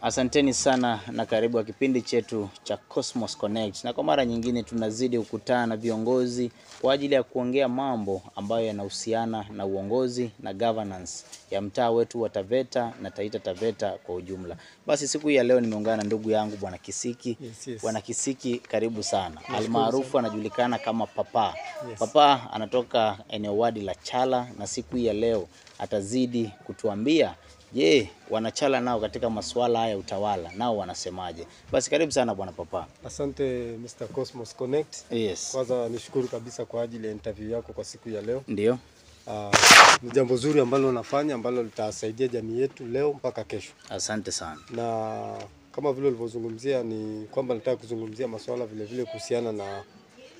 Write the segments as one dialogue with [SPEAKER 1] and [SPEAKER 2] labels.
[SPEAKER 1] Asanteni sana na karibu wa kipindi chetu cha Cosmos Connect. Na kwa mara nyingine tunazidi kukutana na viongozi kwa ajili ya kuongea mambo ambayo yanahusiana na uongozi na governance ya mtaa wetu wa Taveta na Taita Taveta kwa ujumla. Basi siku hii ya leo nimeungana na ndugu yangu Bwana Kisiki.
[SPEAKER 2] Yes.
[SPEAKER 1] Bwana Kisiki, karibu sana. Almaarufu anajulikana kama Papa.
[SPEAKER 2] Yes.
[SPEAKER 1] Papa anatoka eneo wadi la Chala na siku hii ya leo atazidi kutuambia wanachala nao katika masuala haya utawala nao wanasemaje. Basi karibu sana Bwana Papa.
[SPEAKER 2] Asante Mr. Cosmos Connect.
[SPEAKER 1] Yes.
[SPEAKER 2] Kwanza nishukuru kabisa kwa ajili ya interview yako kwa siku ya leo.
[SPEAKER 1] Ndio.
[SPEAKER 2] Ni jambo zuri ambalo unafanya ambalo litasaidia jamii yetu leo mpaka kesho.
[SPEAKER 1] Asante sana.
[SPEAKER 2] Na kama vile ulivyozungumzia ni kwamba nataka kuzungumzia masuala vile vile kuhusiana na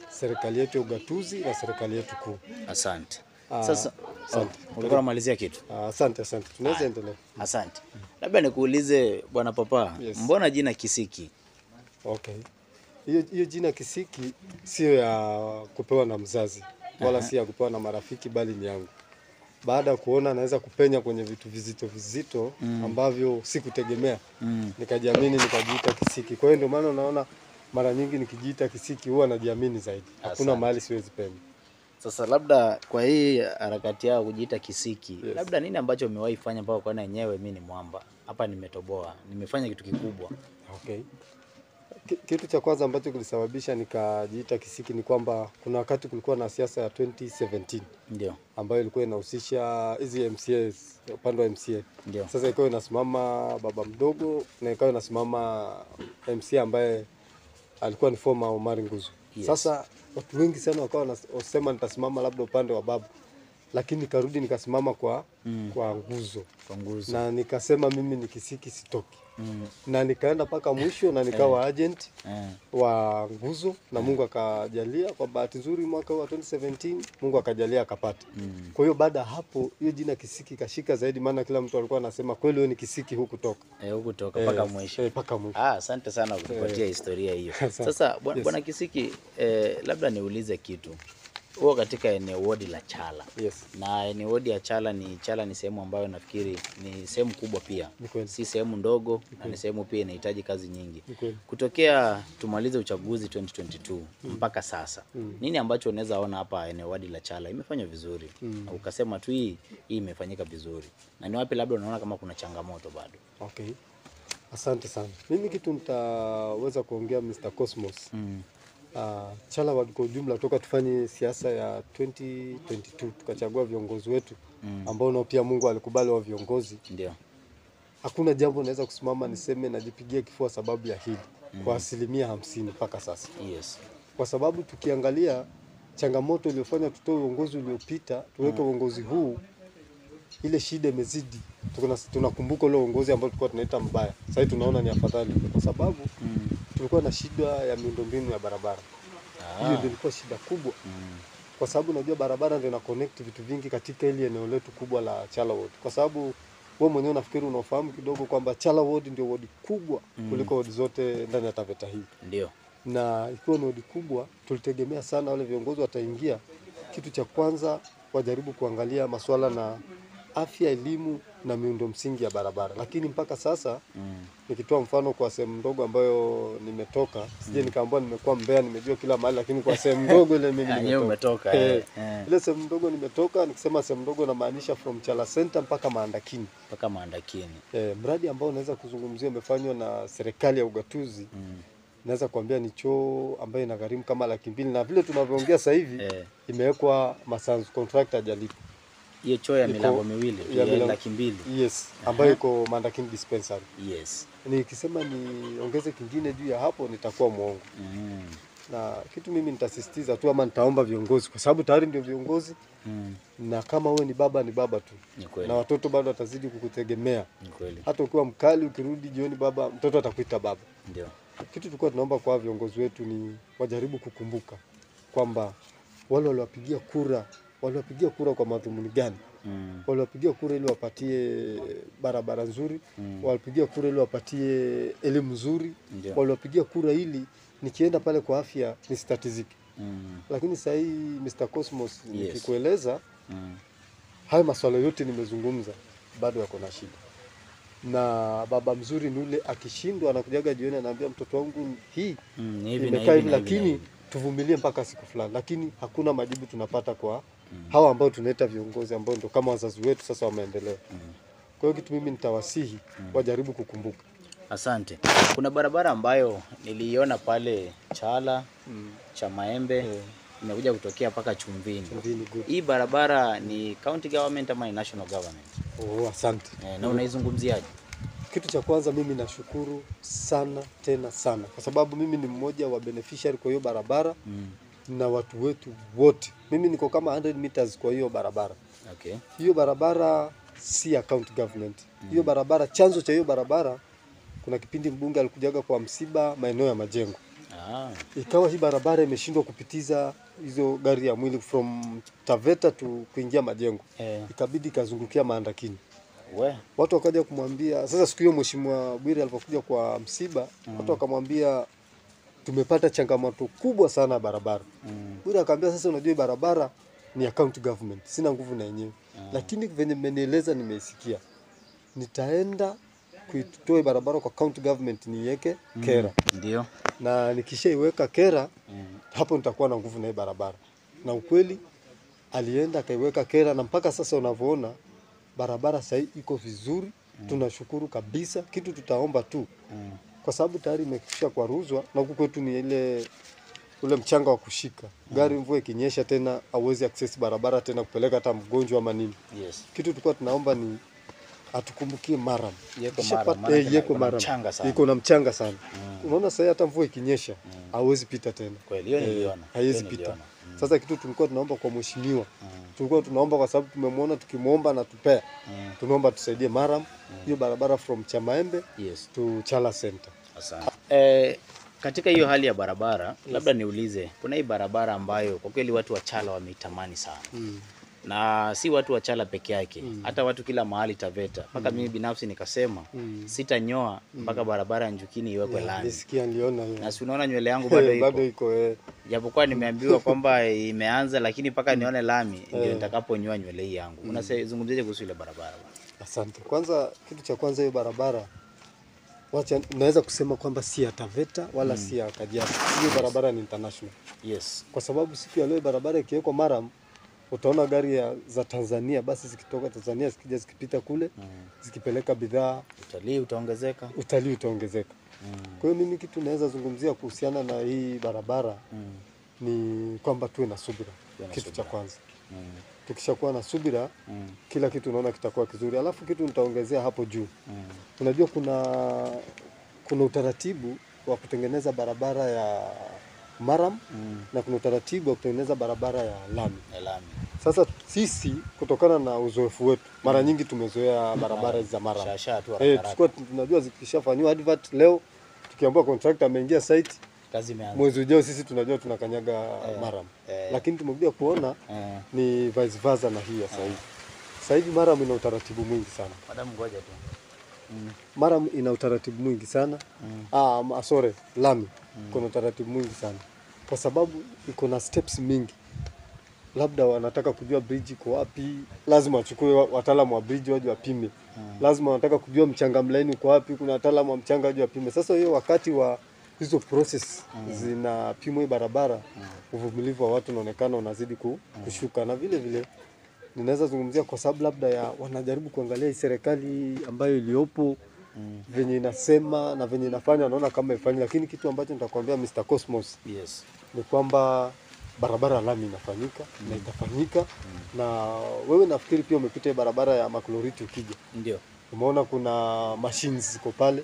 [SPEAKER 2] serikali yetu ya ugatuzi na serikali yetu kuu.
[SPEAKER 1] Asante. Sasa
[SPEAKER 2] asante.
[SPEAKER 1] Ulikuwa unamalizia kitu?
[SPEAKER 2] Asante. Tunaweza endelea.
[SPEAKER 1] Asante. Labda nikuulize Bwana Papa,
[SPEAKER 2] Yes.
[SPEAKER 1] Mbona jina Kisiki?
[SPEAKER 2] Okay. Hiyo jina Kisiki sio ya kupewa na mzazi wala si ya kupewa na marafiki, bali ni yangu. Baada ya kuona naweza kupenya kwenye vitu vizito ambavyo sikutegemea, nikajiamini nikajiita Kisiki. Kwa hiyo ndio maana unaona mara nyingi nikijiita Kisiki huwa najiamini zaidi. Hakuna mahali siwezi penya.
[SPEAKER 1] Sasa labda kwa hii harakati yao kujiita Kisiki,
[SPEAKER 2] Yes.
[SPEAKER 1] Labda nini ambacho umewahi fanya mpaka kwa yenyewe mimi ni mwamba? Hapa nimetoboa. Nimefanya kitu kikubwa.
[SPEAKER 2] Okay. Kitu cha kwanza ambacho kilisababisha nikajiita Kisiki ni kwamba kuna wakati kulikuwa na siasa ya 2017.
[SPEAKER 1] Ndio.
[SPEAKER 2] Ambayo ilikuwa inahusisha hizi MCAs, upande wa MCA.
[SPEAKER 1] Ndio.
[SPEAKER 2] Sasa ikawa inasimama baba mdogo na ikawa inasimama MCA ambaye alikuwa ni former Omari Nguzo.
[SPEAKER 1] Yes.
[SPEAKER 2] Sasa watu wengi sana wakawa wanasema nitasimama labda upande wa babu, lakini nikarudi nikasimama kwa Nguzo.
[SPEAKER 1] Kwa Nguzo.
[SPEAKER 2] Na nikasema mimi ni Kisiki sitoki. Na nikaenda mpaka mwisho na nikawa agent wa Nguzo na Mungu akajalia kwa bahati nzuri mwaka wa 2017 Mungu akajalia akapata. Kwa hiyo baada hapo hiyo jina Kisiki kashika zaidi, maana kila mtu alikuwa anasema kweli wewe ni Kisiki huku toka.
[SPEAKER 1] Huku toka mpaka mwisho.
[SPEAKER 2] Mpaka mwisho.
[SPEAKER 1] Asante sana kwa kutupatia historia hiyo. Sasa Bwana Kisiki, labda niulize kitu. Huo katika eneo wodi la Chala.
[SPEAKER 2] Yes.
[SPEAKER 1] Na eneo wodi ya Chala ni sehemu ambayo nafikiri ni sehemu kubwa pia. Si sehemu ndogo na ni sehemu pia inahitaji kazi nyingi. Kutokea tumalize uchaguzi 2022 mpaka sasa. Nini ambacho unaweza ona hapa eneo wodi la Chala imefanywa vizuri? Na ukasema tu hii imefanyika vizuri. Na ni wapi labda unaona kama kuna changamoto bado?
[SPEAKER 2] Okay. Asante sana. Mimi kitu nitaweza kuongea Mr. Cosmos. Chala wadi kwa ujumla toka tufanye siasa ya 2022 tukachagua viongozi wetu ambao nao pia Mungu alikubali wa viongozi.
[SPEAKER 1] Ndio.
[SPEAKER 2] Hakuna jambo naweza kusimama niseme najipigia kifua sababu ya hili kwa 50% mpaka sasa.
[SPEAKER 1] Yes.
[SPEAKER 2] Kwa sababu tukiangalia changamoto iliyofanya tutoe uongozi uliopita tuweke uongozi huu, ile shida imezidi. Tunakumbuka ule uongozi ambao tulikuwa tunaita mbaya. Sasa tunaona ni afadhali kwa sababu tulikuwa na shida ya miundombinu ya barabara. Hiyo ndio ilikuwa shida kubwa. Kwa sababu unajua barabara ndio ina connect vitu vingi katika ile eneo letu kubwa la Chala Ward. Kwa sababu wewe mwenyewe unafikiri unafahamu kidogo kwamba Chala Ward ndio ward kubwa kuliko ward zote ndani ya Taveta hii.
[SPEAKER 1] Ndio.
[SPEAKER 2] Na ikiwa ni ward kubwa, tulitegemea sana wale viongozi wataingia, kitu cha kwanza wajaribu kuangalia masuala na afya, elimu na miundo msingi ya barabara. Lakini mpaka sasa nikitoa mfano kwa sehemu ndogo ambayo nimetoka, sije nikaambiwa nimekuwa Mbeya nimejua kila mahali, lakini kwa sehemu ndogo ile mimi nimetoka. Ile sehemu ndogo nimetoka, nikisema sehemu ndogo namaanisha from Chala Center mpaka Maandakini.
[SPEAKER 1] Mpaka Maandakini.
[SPEAKER 2] Mradi ambao unaweza kuzungumzia umefanywa na serikali ya ugatuzi. Naweza kuambia ni choo ambayo inagharimu kama 200,000 na vile tunavyoongea sasa hivi imewekwa Masanzu, contractor hajalipa.
[SPEAKER 1] Hiyo choo ya milango miwili ya 200,000.
[SPEAKER 2] Yes, ambayo iko Maandakini dispensary.
[SPEAKER 1] Yes.
[SPEAKER 2] Nikisema niongeze kingine juu ya hapo nitakuwa muongo. Na kitu mimi nitasisitiza tu ama nitaomba viongozi kwa sababu tayari ndio viongozi. Na kama wewe ni baba tu. Na watoto bado watazidi kukutegemea. Hata ukiwa mkali ukirudi jioni baba, mtoto atakuita baba.
[SPEAKER 1] Ndio.
[SPEAKER 2] Kitu tulikuwa tunaomba kwa viongozi wetu ni wajaribu kukumbuka kwamba wale waliwapigia kura kwa madhumuni gani? Waliwapigia kura ili wapatie barabara nzuri, walipigia kura ili wapatie elimu nzuri, waliwapigia kura ili nikienda pale kwa afya nisitatizike. Lakini sasa hii Mr. Cosmos nikikueleza haya masuala yote nimezungumza bado yako na shida. na baba mzuri ni ule akishindwa anakujaga jioni anaambia mtoto wangu hii
[SPEAKER 1] hivi
[SPEAKER 2] imekaa hivi, lakini tuvumilie mpaka siku fulani, lakini hakuna majibu tunapata kwa hawa ambao tunaita viongozi ambao ndio kama wazazi wetu sasa wameendelea. Kwa hiyo kitu mimi nitawasihi wajaribu kukumbuka.
[SPEAKER 1] Asante. Kuna barabara ambayo niliiona pale Chala cha Maembe inakuja kutokea mpaka Chumvini. Hii barabara ni county government ama ni national government?
[SPEAKER 2] Asante.
[SPEAKER 1] Na unaizungumziaje?
[SPEAKER 2] Kitu cha kwanza mimi nashukuru sana tena sana kwa sababu mimi ni mmoja wa beneficiary kwa hiyo barabara na watu wetu wote. Mimi niko kama 100 meters kwa hiyo barabara.
[SPEAKER 1] Okay.
[SPEAKER 2] Hiyo barabara si ya county government. Hiyo barabara, chanzo cha hiyo barabara, kuna kipindi mbunge alikujaga kwa msiba maeneo ya Majengo. Ikawa hii barabara imeshindwa kupitiza hizo gari ya mwili from Taveta to kuingia Majengo. Ikabidi kazungukia Maandakini. Watu wakaja kumwambia, sasa siku hiyo Mheshimiwa Bwire alipokuja kwa msiba, watu wakamwambia tumepata changamoto kubwa sana barabara. Bwire akamwambia sasa unajua barabara ni ya county government, sina nguvu na yenyewe. Lakini venye mmenieleza nimeisikia. Nitaenda kuitoa barabara kwa county government niweke kera.
[SPEAKER 1] Ndio.
[SPEAKER 2] Na nikishaiweka kera hapo nitakuwa na nguvu na hii barabara. Na ukweli alienda akaiweka kera na mpaka sasa unavyoona barabara sasa iko vizuri. Tunashukuru kabisa. Kitu tutaomba tu kwa sababu tayari imekwisha kuaruzwa na huku kwetu ni ule mchanga wa kushika. Gari mvua ikinyesha tena hauwezi access barabara tena kupeleka hata mgonjwa ama nini. Kitu tulikuwa tunaomba ni atukumbukie Maram. Yeko Maram. Iko na mchanga sana. Unaona sasa hata mvua ikinyesha hauwezi pita tena.
[SPEAKER 1] Kweli hiyo niliona.
[SPEAKER 2] Haiwezi pita. Sasa kitu tulikuwa tunaomba kwa mheshimiwa. Tulikuwa tunaomba kwa sababu tumemwona tukimuomba na tupea. Tunaomba tusaidie Maram hiyo barabara from Chamaembe to Chala Center.
[SPEAKER 1] Asante. Katika hiyo hali ya barabara, labda niulize, kuna hii barabara ambayo kwa kweli watu wa Chala wameitamani sana. Na si watu wa Chala peke yake, hata watu kila mahali Taveta. Mpaka mimi binafsi nikasema sitanyoa mpaka barabara ya Njukini iwekwe lami.
[SPEAKER 2] Nisikia niliona hiyo.
[SPEAKER 1] Na si unaona nywele yangu bado iko.
[SPEAKER 2] Bado iko
[SPEAKER 1] Japokuwa nimeambiwa kwamba imeanza, lakini mpaka nione lami ndio nitakaponyoa nywele hii yangu. Unazungumziaje kuhusu ile barabara?
[SPEAKER 2] Asante. Kwanza kitu cha kwanza hiyo barabara naweza kusema kwamba si ya Taveta wala si ya Kajiado. Hiyo barabara ni international. Kwa sababu siku ya leo barabara ikiwekwa Maram utaona gari za Tanzania basi zikitoka Tanzania zikija zikipita kule zikipeleka bidhaa, utalii utaongezeka. Kwa hiyo mimi kitu naweza zungumzia kuhusiana na hii barabara ni kwamba tuwe na subira. Kitu cha kwanza. Tukishakuwa na subira kila kitu unaona kitakuwa kizuri. Alafu kitu nitaongezea hapo juu. Unajua kuna utaratibu wa kutengeneza barabara ya Maram na kuna utaratibu wa kutengeneza barabara ya lami. Sasa sisi kutokana na uzoefu wetu mara nyingi tumezoea barabara za Maram. Tulikuwa tunajua zikishafanywa advert leo tukiambiwa contractor ameingia site
[SPEAKER 1] kazi imeanza.
[SPEAKER 2] Mwezi ujao sisi tunajua tunakanyaga Maram. Lakini tumekuja kuona ni vice versa na hii sasa hivi. Sasa hivi Maram ina utaratibu mwingi sana.
[SPEAKER 1] Madam ngoja tu.
[SPEAKER 2] Maram ina utaratibu mwingi sana. Lami. Kuna utaratibu mwingi sana. Kwa sababu iko na steps mingi. Labda wanataka kujua bridge iko wapi, lazima wachukue wataalamu wa bridge waje wapime. Lazima wanataka kujua mchanga mlaini uko wapi, kuna wataalamu wa mchanga waje wapime. Sasa hiyo wakati wa hizo process zinapimwa barabara, uvumilivu wa watu unaonekana unazidi kushuka. Na vile vile ninaweza zungumzia kwa sababu labda wanajaribu kuangalia serikali ambayo iliyopo venye inasema na venye inafanya, wanaona kama ifanye. Lakini kitu ambacho nitakwambia Mr. Cosmos ni kwamba barabara lami inafanyika na itafanyika. Na wewe nafikiri pia umepita barabara ya Makloriti ukija.
[SPEAKER 1] Ndio.
[SPEAKER 2] Umeona kuna machines ziko pale.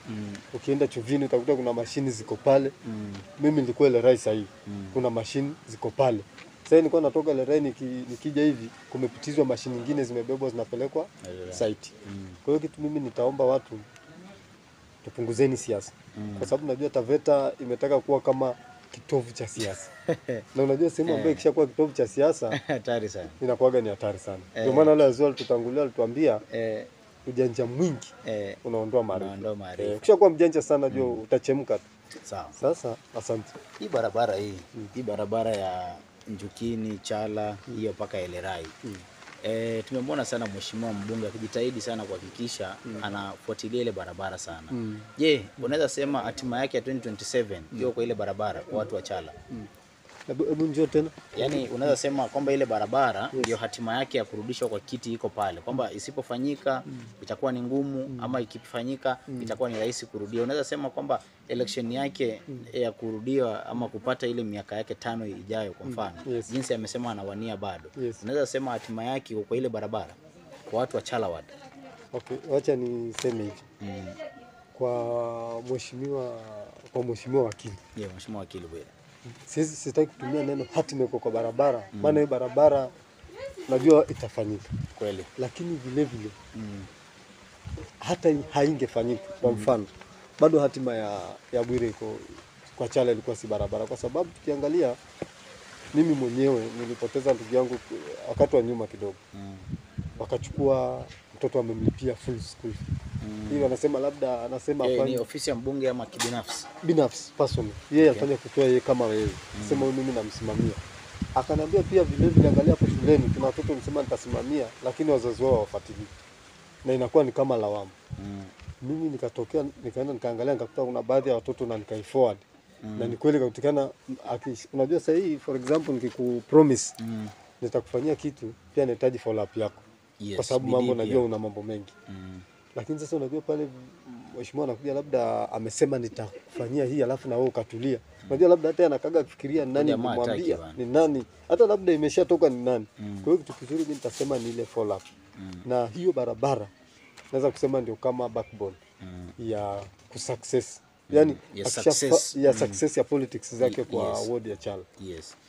[SPEAKER 2] Ukienda Chuvini utakuta kuna machines ziko pale. Mimi nilikuwa ile rais hii. Kuna machine ziko pale. Sasa nilikuwa natoka ile rai nikija hivi kumepitizwa machine nyingine zimebebwa zinapelekwa site. Kwa hiyo kitu mimi nitaomba watu tupunguzeni siasa. Kwa sababu najua Taveta imetaka kuwa kama kitovu cha siasa. Na unajua sehemu ambayo ikishakuwa kitovu cha siasa
[SPEAKER 1] hatari sana.
[SPEAKER 2] Inakuwaga ni hatari sana. Ndio maana wale wazee walitutangulia walituambia ujanja mwingi unaondoa maarifa. Ukishakuwa mjanja sana jua utachemka tu.
[SPEAKER 1] Sawa.
[SPEAKER 2] Sasa asante.
[SPEAKER 1] Hii barabara hii barabara ya Njukini, Chala, hiyo paka Elerai. Tumemwona sana mheshimiwa mbunge akijitahidi sana kuhakikisha anafuatilia ile barabara sana. Je, unaweza sema hatima yake ya 2027 hiyo kwa ile barabara kwa watu wa Chala?
[SPEAKER 2] Hebu njoo tena.
[SPEAKER 1] Yaani unaweza sema kwamba ile barabara ndio hatima yake ya kurudishwa kwa kiti iko pale, kwamba isipofanyika itakuwa ni ngumu, ama ikifanyika itakuwa ni rahisi kurudia. Unaweza sema kwamba election yake ya kurudiwa ama kupata ile miaka yake 5 ijayo kwa mfano, jinsi amesema anawania bado, unaweza sema hatima yake kwa ile barabara kwa watu wa Chala Ward?
[SPEAKER 2] Okay, wacha niseme hivi. Kwa mheshimiwa wakili.
[SPEAKER 1] Mheshimiwa wakili bwana.
[SPEAKER 2] Sitaki kutumia neno hatima iko kwa barabara, maana hiyo barabara najua itafanyika
[SPEAKER 1] kweli,
[SPEAKER 2] lakini vile vile hata haingefanyika kwa mfano, bado hatima ya Bwire iko kwa Chala ilikuwa si barabara, kwa sababu tukiangalia, mimi mwenyewe nilipoteza ndugu yangu wakati wa nyuma kidogo. Wakachukua mtoto amemlipia full school. Hiyo anasema labda anasema
[SPEAKER 1] ni ofisi ya mbunge ama kibinafsi?
[SPEAKER 2] Binafsi, personal. Yeye alifanya kutoa yeye kama wewe. Sema mimi namsimamia. Akaniambia pia vile vile, angalia hapo shuleni kuna watoto nisema nitasimamia, lakini wazazi wao hawafuatilii. Na inakuwa ni kama lawama. Mimi nikatokea nikaenda nikaangalia nikakuta kuna baadhi ya watoto na nikaiforward. Na ni kweli kutikana, unajua sasa hii for example nikikupromise nitakufanyia kitu, pia nahitaji follow up yako. Kwa sababu mambo najua una mambo mengi. Lakini sasa unajua pale mheshimiwa anakuja labda amesema nitakufanyia hii alafu na wewe ukatulia. Unajua labda hata anakaga kufikiria nani kumwambia, ni nani, hata labda imeshatoka ni nani. Kwa hiyo kitu kizuri mimi nitasema ni ile follow up. Na hiyo barabara naweza kusema ndio kama backbone ya kusuccess. Yaani success ya politics zake kwa ward ya Chala.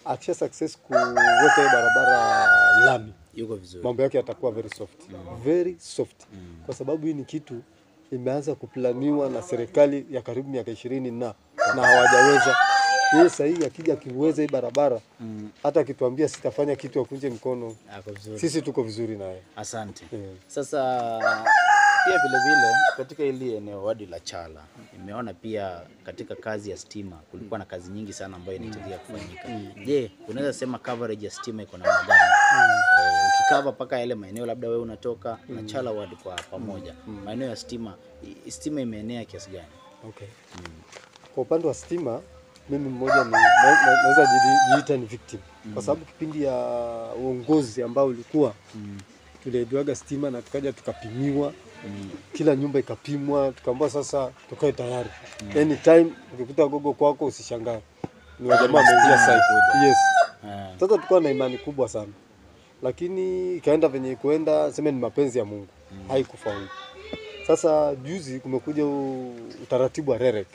[SPEAKER 2] Akisha success kuweka hiyo barabara lami,
[SPEAKER 1] yuko vizuri,
[SPEAKER 2] mambo yake yatakuwa very soft. Very soft. Kwa sababu hii ni kitu imeanza kuplaniwa na serikali ya karibu miaka 20 na hawajaweza. Yeye sasa hivi akija kiweza hii barabara, hata akituambia sitafanya kitu akunje mkono, sisi tuko vizuri naye.
[SPEAKER 1] Asante. Sasa pia vile vile katika ile eneo wadi la Chala nimeona pia katika kazi ya stima kulikuwa na kazi nyingi sana ambayo inahitajika kufanyika. Je, unaweza sema coverage ya stima iko namna gani? Ukikava paka yale maeneo labda wewe unatoka na Chala Ward kwa pamoja, maeneo ya stima imeenea kiasi gani?
[SPEAKER 2] Okay. Kwa upande wa stima mimi mmoja naweza jiita ni victim, kwa sababu kipindi ya uongozi ambao ulikuwa tuliagiwaga stima na tukaja tukapimiwa, kila nyumba ikapimwa, tukaambiwa sasa tukae tayari. Anytime ukikuta gogo kwako usishangae, ni wajamaa wameingia site. Sasa tulikuwa na imani kubwa sana, lakini ikaenda venye kuenda, sema ni mapenzi ya Mungu, haikufaulu. Sasa juzi kumekuja utaratibu wa REREC.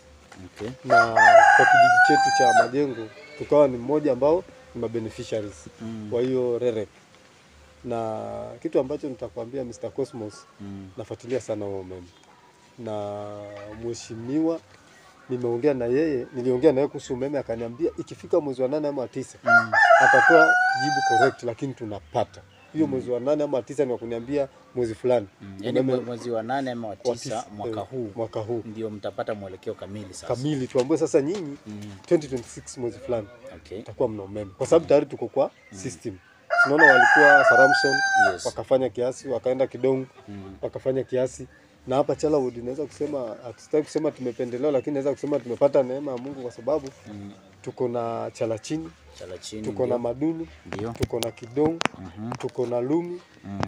[SPEAKER 2] Na kwa kijiji chetu cha Majengo tukawa ni mmoja ambao ni mabeneficiaries kwa hiyo REREC. Na kitu ambacho nitakwambia Mr. Cosmos, nafuatilia sana huo umeme. Na mheshimiwa niliongea na yeye kuhusu umeme, akaniambia ikifika mwezi wa 8 ama wa 9 atatoa jibu correct, lakini tunapata. Hiyo mwezi wa 8 ama wa 9 ni kuniambia mwezi fulani.
[SPEAKER 1] Yaani mwezi wa 8 ama wa 9 mwaka huu ndio mtapata mwelekeo kamili sasa.
[SPEAKER 2] Kamili tuambie sasa nyinyi 2026 mwezi fulani itakuwa mna umeme. Kwa sababu tayari tuko kwa system. Tunaona walikuwa Saramson wakafanya kiasi, wakaenda Kidong wakafanya kiasi, na hapa Chala Ward naweza kusema, hatutaki kusema tumependelewa, lakini naweza kusema tumepata neema ya Mungu, kwa sababu tuko na Chala chini, tuko na Maduni, tuko na Kidong, tuko na Lumi,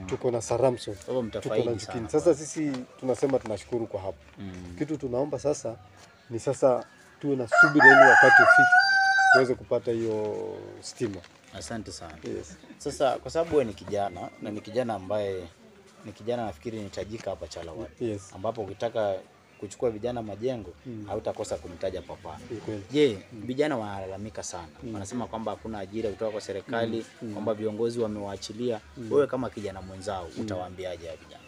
[SPEAKER 2] tuko na Saramson, tuko na Jikini. Sasa sisi tunasema tunashukuru kwa hapo. Kitu tunaomba sasa ni sasa tuwe na subira ili wakati ufike tuweze kupata hiyo stima.
[SPEAKER 1] Asante sana. Sasa kwa sababu wewe ni kijana na ni kijana ambaye nafikiri nitajika hapa Chala Ward. Ambapo ukitaka kuchukua vijana Majengo hautakosa kumtaja Papa. Je, vijana wanalalamika sana. Wanasema kwamba hakuna ajira kutoka kwa serikali, kwamba viongozi wamewaachilia. Wewe kama kijana mwenzao utawaambiaje ya vijana?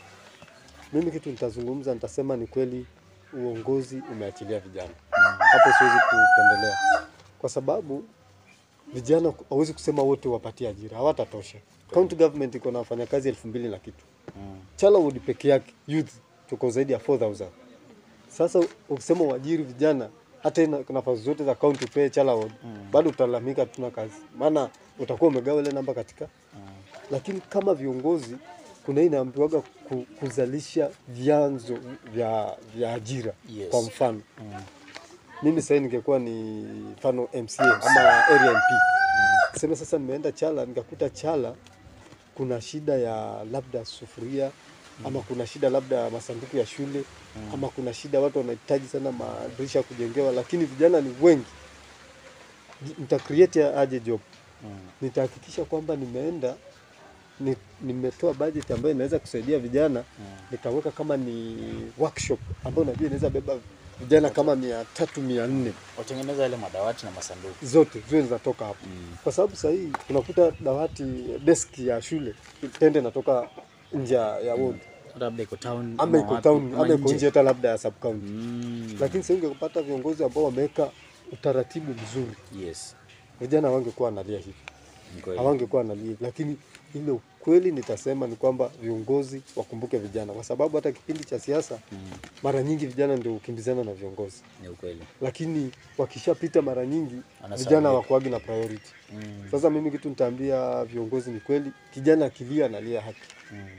[SPEAKER 2] Mimi kitu nitazungumza, nitasema ni kweli uongozi umeachilia vijana. Hapo siwezi kupendelea. Kwa sababu vijana hawezi kusema wote wapatie ajira, hawatatosha. County government iko na wafanyakazi 2000 na kitu. Chala Ward peke yake youth tuko zaidi ya 4000. Sasa ukisema uajiri vijana, hata nafasi zote za county pay Chala Ward, bado utalamika tuna kazi. Maana utakuwa umegawa ile namba katika lakini kama viongozi kuna hii inaambiwaga kuzalisha vyanzo vya ajira.
[SPEAKER 1] Yes.
[SPEAKER 2] Kwa mfano mimi sasa ningekuwa ni mfano MCA ama area MP. Sema sasa nimeenda Chala nikakuta Chala kuna shida ya labda sufuria ama kuna shida labda masanduku ya shule ama kuna shida watu wanahitaji sana madirisha kujengewa, lakini vijana ni wengi. Nita create aje job? Nitahakikisha kwamba nimeenda nimetoa budget ambayo inaweza kusaidia vijana, nikaweka kama ni workshop ambayo najua inaweza beba vijana kama 300 400.
[SPEAKER 1] Watengeneza ile madawati na masanduku.
[SPEAKER 2] Zote zile zinatoka hapo. Kwa sababu sasa hii unakuta dawati desk ya shule tende natoka nje ya ward.
[SPEAKER 1] Labda iko town
[SPEAKER 2] ama iko town ama iko nje hata labda ya sub county. Lakini sasa ungepata viongozi ambao wameweka utaratibu mzuri.
[SPEAKER 1] Yes.
[SPEAKER 2] Vijana wangekuwa analia hivi. Hawangekuwa analia. Lakini ile ukweli nitasema ni kwamba viongozi wakumbuke vijana, kwa sababu hata kipindi cha siasa mara nyingi vijana ndio ukimbizana na viongozi.
[SPEAKER 1] Ni ukweli.
[SPEAKER 2] Lakini wakishapita mara nyingi vijana hawakuagi na priority. Sasa mimi kitu nitaambia viongozi ni kweli, kijana akilia analia haki.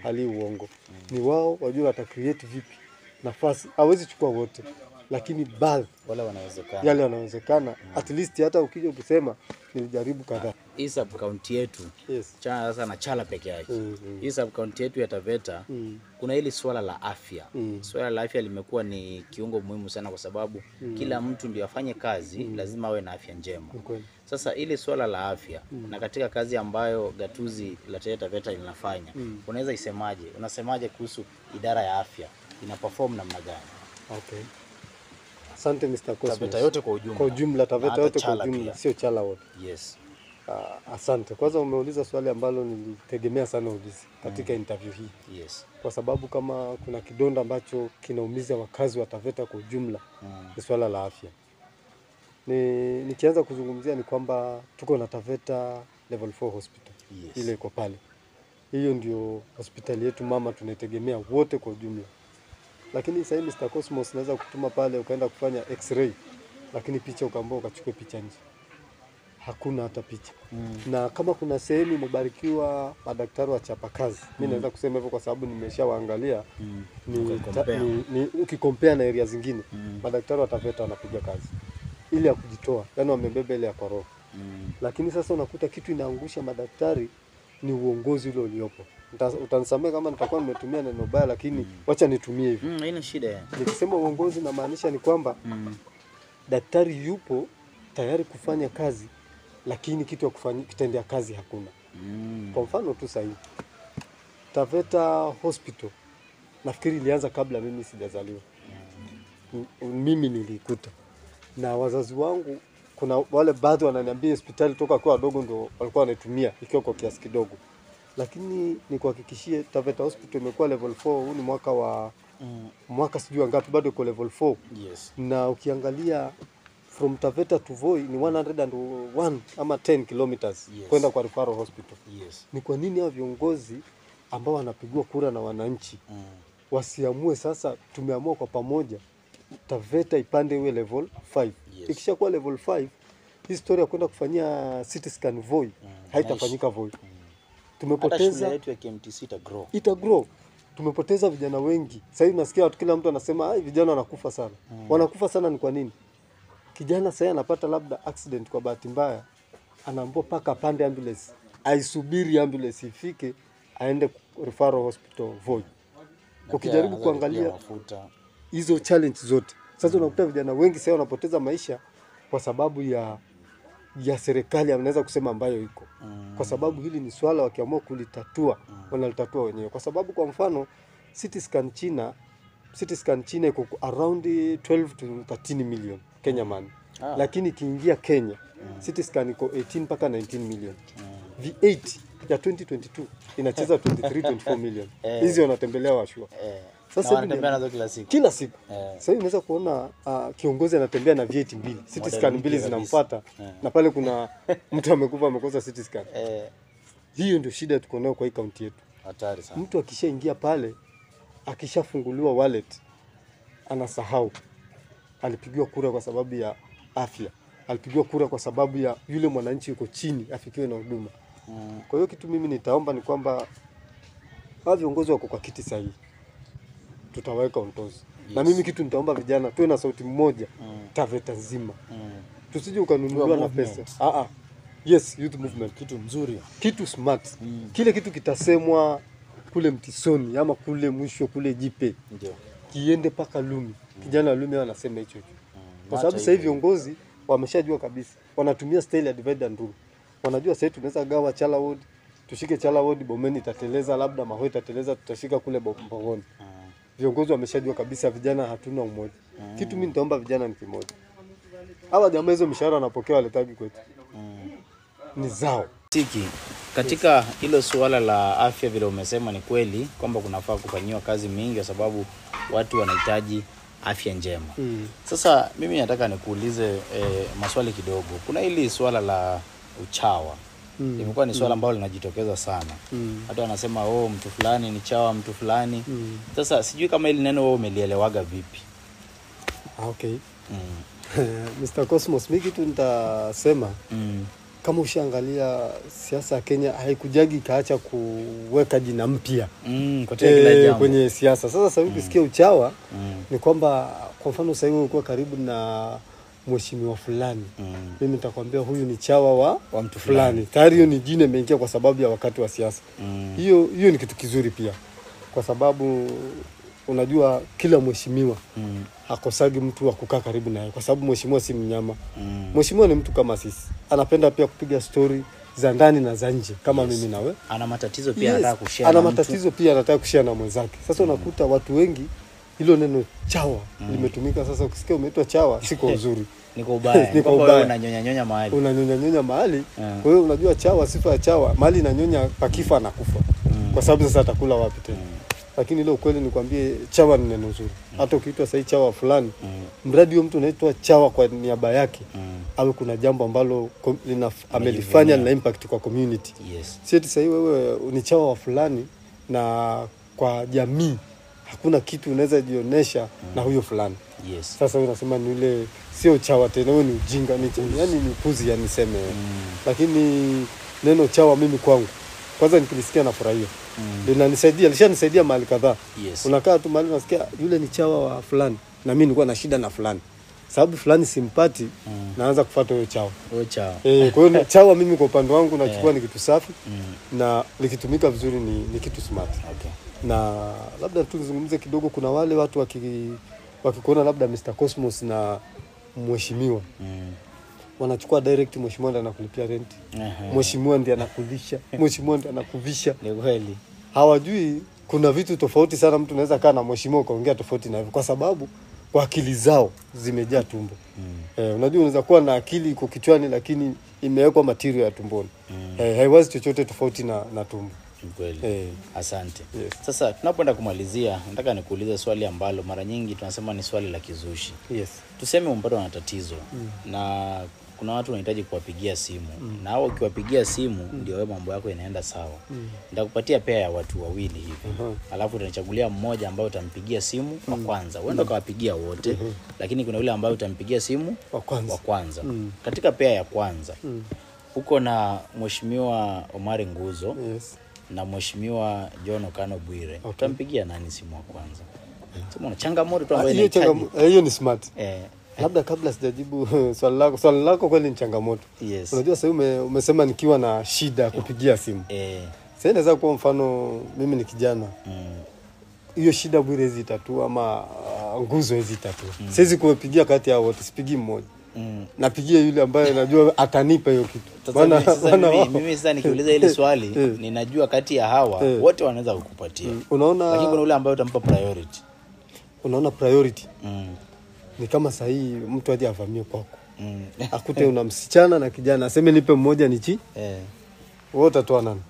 [SPEAKER 2] Hali uongo. Ni wao wajua wata create vipi nafasi. Hawezi chukua wote, lakini baadhi
[SPEAKER 1] wale wanawezekana.
[SPEAKER 2] Yale wanawezekana. At least hata ukija ukisema nilijaribu kadhaa.
[SPEAKER 1] Hii sub county yetu.
[SPEAKER 2] Yes.
[SPEAKER 1] Chala sasa na Chala peke yake. Hii sub county yetu ya Taveta kuna hili swala la afya. Swala la afya limekuwa ni kiungo muhimu sana, kwa sababu kila mtu ndio afanye kazi lazima awe na afya njema. Sasa ili swala la afya na katika kazi ambayo gatuzi la Taveta linafanya, unaweza isemaje? Unasemaje kuhusu idara ya afya? Ina perform namna gani?
[SPEAKER 2] Okay. Asante Mr. Cosmos.
[SPEAKER 1] Taveta yote kwa ujumla.
[SPEAKER 2] Kwa ujumla Taveta yote kwa ujumla, sio Chala wote.
[SPEAKER 1] Yes.
[SPEAKER 2] Asante. Kwanza umeuliza swali ambalo nilitegemea sana ulizi katika interview hii.
[SPEAKER 1] Yes.
[SPEAKER 2] Kwa sababu kama kuna kidonda ambacho kinaumiza wakazi wa Taveta kwa ujumla ni swala la afya. Nikianza kuzungumzia ni kwamba tuko na Taveta level 4 hospital.
[SPEAKER 1] Yes.
[SPEAKER 2] Ile iko pale. Hiyo ndio hospitali yetu mama tunaitegemea wote kwa ujumla. Lakini sasa Mr. Cosmos naweza kutuma pale ukaenda kufanya x-ray, lakini picha ukaambiwa ukachukue picha nje. Hakuna hata picha. Na kama kuna sehemu imebarikiwa madaktari wa chapa kazi, mimi naweza kusema hivyo kwa sababu nimeshawaangalia ni ukikompare na area zingine, madaktari wa Taveta wanapiga kazi ili ya kujitoa, yani wamebeba ile ya koroho. Lakini sasa unakuta kitu inaangusha madaktari ni uongozi ule uliopo. Utanisamehe kama nitakuwa nimetumia neno baya, lakini wacha nitumie hivi.
[SPEAKER 1] Haina shida.
[SPEAKER 2] Nikisema uongozi na maanisha ni kwamba daktari yupo tayari kufanya kazi, lakini kitu ya kufanya kitendea kazi hakuna. Kwa mfano tu sasa hivi Taveta Hospital nafikiri ilianza kabla mimi sijazaliwa. Mimi nilikuta na wazazi wangu, kuna wale baadhi wananiambia hospitali toka kwa wadogo ndio walikuwa wanaitumia ikiwa kwa kiasi kidogo. Lakini nikuhakikishie Taveta Hospital imekuwa level 4, huu ni mwaka wa mwaka sijui ngapi bado iko level 4.
[SPEAKER 1] Yes.
[SPEAKER 2] Na ukiangalia from Taveta to Voi ni 101 ama 10 kilometers kwenda kwa referral hospital.
[SPEAKER 1] Yes.
[SPEAKER 2] Ni kwa nini hao viongozi ambao wanapigwa kura na wananchi wasiamue sasa tumeamua kwa pamoja Taveta ipande iwe level 5. Yes. Ikishakuwa level 5, historia kwenda kufanyia CT scan Voi haitafanyika Voi. Tumepoteza
[SPEAKER 1] shule yetu ya KMTC
[SPEAKER 2] ita grow. Tumepoteza vijana wengi. Sasa hivi nasikia watu kila mtu anasema vijana wanakufa sana. Wanakufa sana ni kwa nini? Kijana sasa anapata labda accident kwa bahati mbaya, anaambiwa paka pande ambulance, aisubiri ambulance ifike aende referral hospital Voi. Ukijaribu kuangalia hizo challenge zote, sasa unakuta vijana wengi sasa wanapoteza maisha kwa sababu ya serikali anaweza kusema ambayo iko. Kwa sababu hili ni swala wakiamua kulitatua, wanalitatua wenyewe. Kwa sababu kwa mfano CT scan China iko around 12 to 13 million Kenya money. Lakini kiingia Kenya CT scan iko 18 mpaka 19 million. V8 ya 2022 inacheza 23-24 million. Hizi wanatembelea washua.
[SPEAKER 1] Sasa wanatembea nazo kila siku.
[SPEAKER 2] Kila siku. Sasa unaweza kuona kiongozi anatembea na V8 mbili, CT scan mbili zinamfuata na pale kuna mtu amekufa amekosa CT scan. Hiyo ndio shida tuko nayo kwa hii kaunti yetu.
[SPEAKER 1] Hatari sana.
[SPEAKER 2] Mtu akishaingia pale, akishafunguliwa wallet, anasahau alipigiwa kura kwa sababu ya afya. Alipigiwa kura kwa sababu ya yule mwananchi yuko chini afikiwe na huduma. Kwa hiyo kitu mimi nitaomba ni kwamba hao viongozi wako kwa kiti sahihi, tutaweka ontozi. Na mimi kitu nitaomba vijana tuwe na sauti mmoja Taveta nzima. Tusije ukanunuliwa na pesa. Yes, youth movement, kitu mzuri, kitu smart. Kile kitu kitasemwa kule Mtisoni ama kule mwisho kule Jipe. Ndio. Kiende paka Lumi. Kijana Lumi anasema hicho hicho. Kwa sababu sasa hivi viongozi wameshajua kabisa. Wanatumia style ya divide and rule. Wanajua sasa tunaweza gawa Chala Ward, tushike Chala Ward, Bomeni itateleza, labda Mahoe itateleza, tutashika kule Mbogoni. Viongozi wameshajua kabisa, vijana hatuna umoja. Kitu mimi nitaomba vijana ni kimoja. Hawa jamaa hizo mishahara wanapokea waletagi kwetu. Ni zao.
[SPEAKER 1] Tiki, katika hilo suala la afya vile umesema ni kweli kwamba kunafaa kufanyiwa kazi mingi kwa sababu watu wanahitaji afya njema. Sasa mimi nataka nikuulize maswali kidogo. Kuna hili suala la uchawa. Imekuwa ni swala ambalo linajitokeza sana. Hata wanasema mtu fulani ni chawa, mtu fulani. Sasa sijui kama hili neno wewe umelielewaga vipi?
[SPEAKER 2] Okay. Mr. Cosmos, mimi kitu nitasema kama ushaangalia siasa ya Kenya haikujagi kaacha kuweka jina mpya kwenye siasa. Sasa ukisikia uchawa ni kwamba kwa mfano sasa hivi uko karibu na mheshimiwa fulani. Mimi nitakwambia huyu ni chawa wa mtu fulani. Tayari hiyo ni jina imeingia kwa sababu ya wakati wa siasa. Hiyo ni kitu kizuri pia. Kwa sababu unajua kila mheshimiwa hakosagi mtu wa kukaa karibu naye kwa sababu mheshimiwa si mnyama. Mheshimiwa ni mtu kama sisi. Anapenda pia kupiga story za ndani na za nje kama mimi na wewe.
[SPEAKER 1] Ana matatizo pia anataka kushare.
[SPEAKER 2] Ana matatizo pia anataka kushare na mwenzake. Sasa unakuta watu wengi hilo neno chawa limetumika. Sasa ukisikia umeitwa chawa siko uzuri.
[SPEAKER 1] Niko ubaya. Niko ubaya. Unanyonya mahali.
[SPEAKER 2] Unanyonya mahali. Kwa hiyo unajua chawa, sifa ya chawa, mahali inanyonya pakifa anakufa. Kwa sababu sasa atakula wapi tena? Lakini ile ukweli nikwambie chawa ni neno nzuri. Hata ukiitwa sasa chawa fulani, mradi huyo mtu anaitwa chawa kwa niaba yake, au kuna jambo ambalo amelifanya na impact kwa community. Si eti sasa wewe ni chawa wa fulani na kwa jamii hakuna kitu unaweza jionyesha na huyo fulani. Sasa wewe unasema ni ile sio chawa tena, wewe ni ujinga, ni yani ni puzi yani niseme. Lakini neno chawa mimi kwangu kwanza nikilisikia na furahia. Linanisaidia, lishanisaidia mahali kadhaa. Unakaa tu mahali unasikia yule ni chawa wa fulani na mimi nilikuwa na shida na fulani. Sababu fulani simpati, naanza kufuata huyo chawa. Kwa hiyo chawa mimi kwa upande wangu nachukua ni kitu safi na likitumika vizuri ni kitu smart. Na labda tu nizungumze kidogo, kuna wale watu wakikuona labda Mr. Cosmos na mheshimiwa wanachukua direct, mheshimiwa ndiye anakulipia rent. Mheshimiwa ndiye anakulisha, mheshimiwa ndiye anakuvisha.
[SPEAKER 1] Ni kweli.
[SPEAKER 2] Hawajui kuna vitu tofauti sana mtu anaweza kaa na mheshimiwa kaongea tofauti na hivyo kwa sababu kwa akili zao zimejaa tumbo. Unajua unaweza kuwa na akili iko kichwani lakini imewekwa material ya tumboni. Haiwazi chochote tofauti na tumbo.
[SPEAKER 1] Kweli. Asante. Sasa tunapoenda kumalizia, nataka nikuulize swali ambalo mara nyingi tunasema ni swali la kizushi. Tuseme umpata na tatizo na kuna watu wanahitaji kuwapigia simu. Na hao ukiwapigia simu ndio wewe mambo yako yanaenda sawa. Nitakupatia pair ya watu wawili hivi. Alafu utanichagulia mmoja ambaye utampigia simu wa kwanza. Uenda ukawapigia wote, lakini kuna yule ambaye utampigia simu wa kwanza. Katika pair ya kwanza uko na mheshimiwa Omari Nguzo na mheshimiwa John Okano Bwire. Utampigia nani simu wa kwanza? Sema changamoto tu ambayo inahitaji.
[SPEAKER 2] Hiyo ni smart. Labda kabla sijajibu swali lako kweli ni changamoto. Unajua sasa umesema nikiwa na shida kupigia simu. Sasa inaweza kuwa mfano mimi ni kijana. Hiyo shida Bwire hizi tatu ama Nguzo hizi tatu. Siwezi kupigia kati ya wote, sipigi mmoja. Napigia yule ambaye najua atanipa hiyo kitu.
[SPEAKER 1] Mimi sasa nikiuliza ile swali ninajua kati ya hawa wote wanaweza kukupatia.
[SPEAKER 2] Unaona,
[SPEAKER 1] lakini kuna yule ambaye utampa priority.
[SPEAKER 2] Unaona priority ni kama sahihi mtu aje avamie kwako. Akute una msichana na kijana aseme nipe mmoja nichi. Wewe utatoa nani?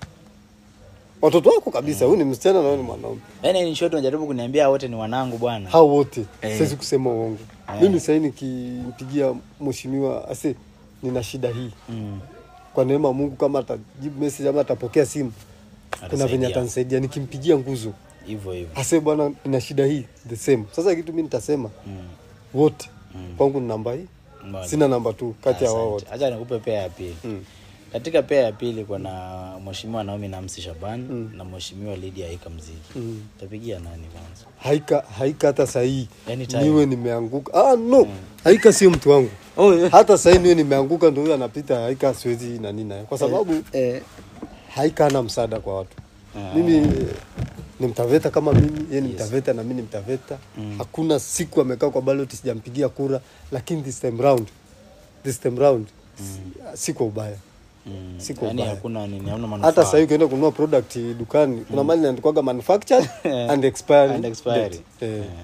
[SPEAKER 2] Watoto wako kabisa, huyu ni msichana na huyu ni mwanaume.
[SPEAKER 1] Yaani ni short unajaribu kuniambia wote ni wanangu bwana.
[SPEAKER 2] Hao wote. Siwezi kusema uongo. Mimi sasa nikimpigia mheshimiwa ase nina shida hii. Kwa neema Mungu kama atajibu message ama atapokea simu, kuna venye atanisaidia. Nikimpigia Nguzo
[SPEAKER 1] hivyo
[SPEAKER 2] ase bwana nina shida hii the same. Sasa kitu mimi nitasema wote kwangu ni namba hii. Sina namba tu kati ya wao wote.
[SPEAKER 1] Acha nikupe pair ya pili. Katika pea ya pili kuna Mheshimiwa Naomi Namsi Shaban na Mheshimiwa Lydia Haika Mzigi. Utapigia nani kwanza?
[SPEAKER 2] Haika hata sahi
[SPEAKER 1] Anytime.
[SPEAKER 2] niwe nimeanguka. No. Haika sio mtu wangu. Hata sahi niwe nimeanguka ndio huyo anapita. Haika siwezi na nini naye. Kwa sababu Haika hana msaada kwa watu. Mimi ni Mtaveta kama mimi, yeye ni Mtaveta na mimi ni Mtaveta. Hakuna siku amekaa kwa ballot sijampigia kura, lakini this time round siko ubaya. Siko
[SPEAKER 1] yani
[SPEAKER 2] ubaya.
[SPEAKER 1] Hakuna nini, hauna manufaa.
[SPEAKER 2] Hata sasa ukienda kununua product dukani, kuna mali inaandikwa manufactured and expired.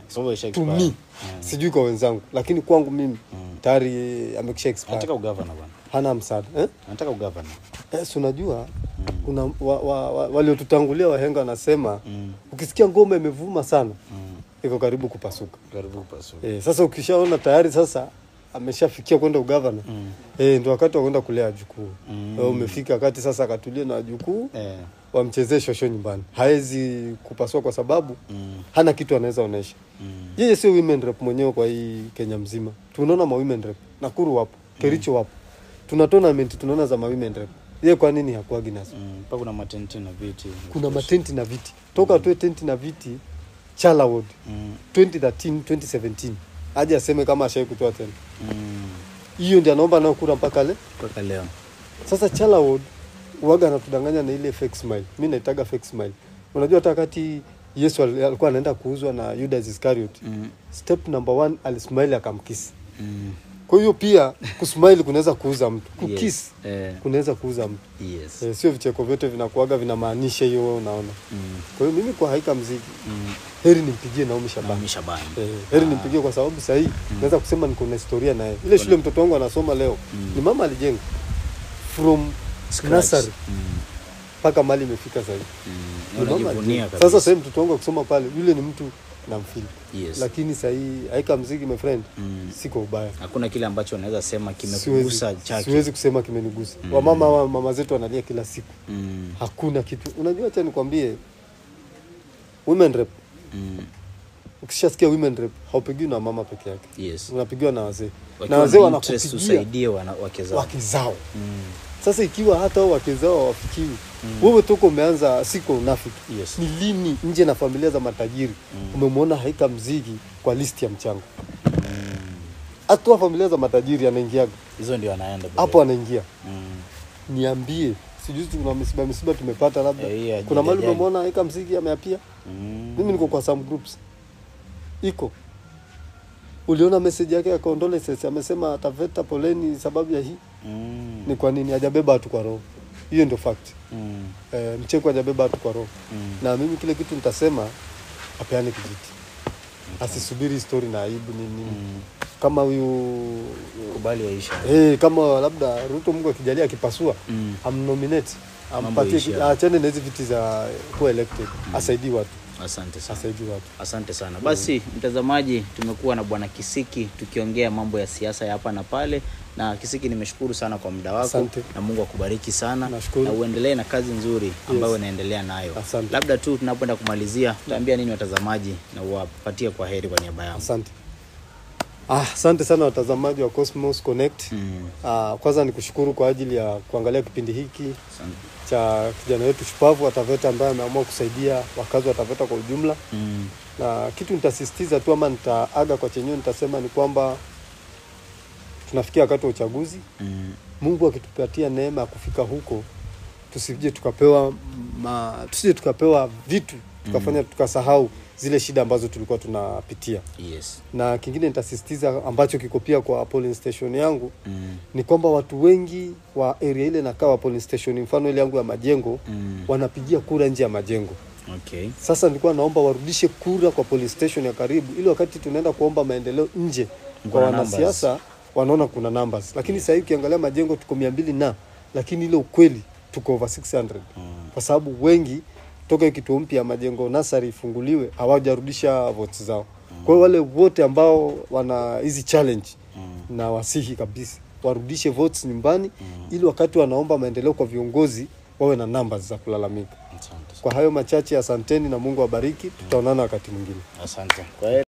[SPEAKER 1] So isha
[SPEAKER 2] To
[SPEAKER 1] expire.
[SPEAKER 2] me, sijui kwa wenzangu, lakini kwangu mimi tayari amekisha expire.
[SPEAKER 1] Anataka ugovernor bwana.
[SPEAKER 2] Hana msaada.
[SPEAKER 1] Anataka ugovernor.
[SPEAKER 2] Unajua kuna waliotutangulia wahenga wanasema ukisikia ngoma imevuma sana iko karibu kupasuka. Sasa ukishaona tayari sasa ameshafikia kwenda ugavana ndio wakati wa kwenda kulea jukuu. Umefika wakati sasa akatulie na jukuu wamchezee shosho nyumbani. Haezi kupasua kwa sababu hana kitu anaweza onesha. Yeye sio women rep mwenyewe kwa hii Kenya mzima. Tunaona ma women rep Nakuru wapo, Kericho wapo. Tuna tournament tunaona za ma women rep. Yeye kwa nini hakuagi nazo?
[SPEAKER 1] Pa kuna matenti na viti.
[SPEAKER 2] Kuna matenti na viti. Toka tu tenti na viti Chala Award 2013 2017. Aje aseme kama ashai kutoa tena. Hiyo ndio anaomba nao kura mpaka leo. Sasa Chala Award uaga anatudanganya na ile fake smile. Mimi naitaga fake smile. Unajua hata wakati Yesu alikuwa anaenda kuuzwa na Judas Iscariot. Step number 1 alismile akamkiss. Kwa hiyo pia kusmile kunaweza kuuza mtu. Kukiss kunaweza kuuza mtu. Sio vicheko vyote vinakuaga vinamaanisha hiyo wewe unaona. Kwa hiyo mimi kwa Haika Mzigi heri nimpigie Naomi Shaban. Heri nimpigie kwa sababu sasa hii naweza kusema niko na historia naye. Ile shule mtoto wangu anasoma leo ni mama alijenga from nursery mpaka mali imefika sasa hivi. Sasa sasa mtoto wangu akisoma pale yule ni mtu na mfili. Lakini sasa hii Haika Mzigi my friend siko ubaya.
[SPEAKER 1] Hakuna kile ambacho unaweza sema kimekugusa chake.
[SPEAKER 2] Siwezi kusema kimenigusa. Mama zetu wanalia kila siku. Hakuna kitu. Unajua acha nikwambie women rep. Ukishasikia women rep haupigiwi na mama peke yake. Unapigiwa na wazee. Na wazee wanakupigia
[SPEAKER 1] usaidie wake zao.
[SPEAKER 2] Sasa ikiwa hata wao wake zao hawafikiwi, wewe toko umeanza siko unafiki. Ni lini nje na familia za matajiri umemwona Haika Mzigi kwa list ya mchango? Hata familia za matajiri anaingia.
[SPEAKER 1] Hizo ndio anaenda
[SPEAKER 2] hapo anaingia. Niambie, sijui kuna misiba tumepata labda. Kuna mahali umemwona Haika Mzigi ameapia? Mimi niko kwa some groups. Iko. Uliona message yake ya condolences amesema ataveta poleni sababu ya hii? Ni kwa nini hajabeba watu kwa roho? Hiyo ndio fact. Mcheko hajabeba watu kwa roho. Na mimi kile kitu nitasema apeane kijiti. Asisubiri story na aibu nini. Kama huyu
[SPEAKER 1] kubali Aisha.
[SPEAKER 2] Kama labda Ruto Mungu akijalia akipasua amnominate, ampatie achane na hizo viti za kuwa elected. Asaidie watu. Asante sana.
[SPEAKER 1] Basi mtazamaji, tumekuwa na bwana Kisiki tukiongea mambo ya siasa hapa na pale, na Kisiki nimeshukuru sana kwa muda wako. Na Mungu akubariki sana. Na uendelee na kazi nzuri ambayo unaendelea nayo. Labda tu tunapoenda kumalizia, utaambia nini watazamaji na uwapatie kwa heri kwa niaba yao?
[SPEAKER 2] Asante sana watazamaji wa Cosmos Connect. Kwanza nikushukuru kwa ajili ya kuangalia kipindi hiki cha kijana wetu shupavu Ataveta ambaye ameamua kusaidia wakazi wa Taveta kwa ujumla. Na kitu nitasisitiza tu ama nitaaga kwa chenyewe nitasema ni kwamba tunafikia wakati wa uchaguzi. Mungu akitupatia neema ya kufika huko, tusije tukapewa vitu tukafanya tukasahau zile shida ambazo tulikuwa tunapitia. Na kingine nitasisitiza ambacho kiko pia kwa polling station yangu ni kwamba watu wengi wa area ile nakaa polling station mfano ile yangu ya Majengo wanapigia kura nje ya Majengo. Sasa nilikuwa naomba warudishe kura kwa polling station ya karibu ili wakati tunaenda kuomba maendeleo nje kwa wanasiasa wanaona kuna numbers. Lakini sasa hivi ukiangalia Majengo tuko 200 lakini ile ukweli tuko over 600. Kwa sababu wengi toka kituo mpya Majengo Nasari ifunguliwe hawajarudisha votes zao. Kwa hiyo wale wote ambao wana hizi challenge na wasihi kabisa warudishe votes nyumbani ili wakati wanaomba maendeleo kwa viongozi wawe na numbers za kulalamika. Kwa hayo machache asanteni na Mungu awabariki. Tutaonana wakati mwingine.
[SPEAKER 1] Asante. Kwaheri.